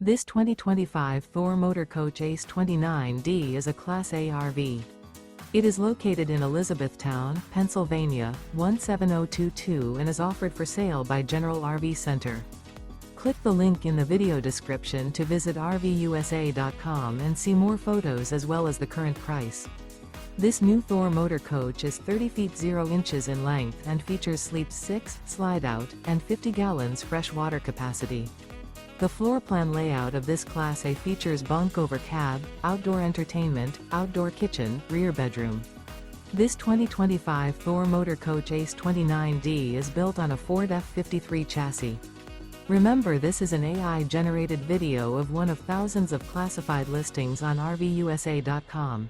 This 2025 Thor Motor Coach ACE 29D is a Class A RV. It is located in Elizabethtown, Pennsylvania, 17022 and is offered for sale by General RV Center. Click the link in the video description to visit RVUSA.com and see more photos as well as the current price. This new Thor Motor Coach is 30 feet 0 inches in length and features Sleep 6, Slideout, and 50 gallons fresh water capacity. The floor plan layout of this Class A features bunk over cab, outdoor entertainment, outdoor kitchen, rear bedroom. This 2025 Thor Motor Coach ACE 29D is built on a Ford F53 chassis. Remember, this is an AI-generated video of one of thousands of classified listings on RVUSA.com.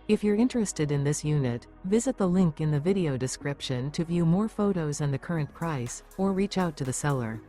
If you're interested in this unit, visit the link in the video description to view more photos and the current price, or reach out to the seller.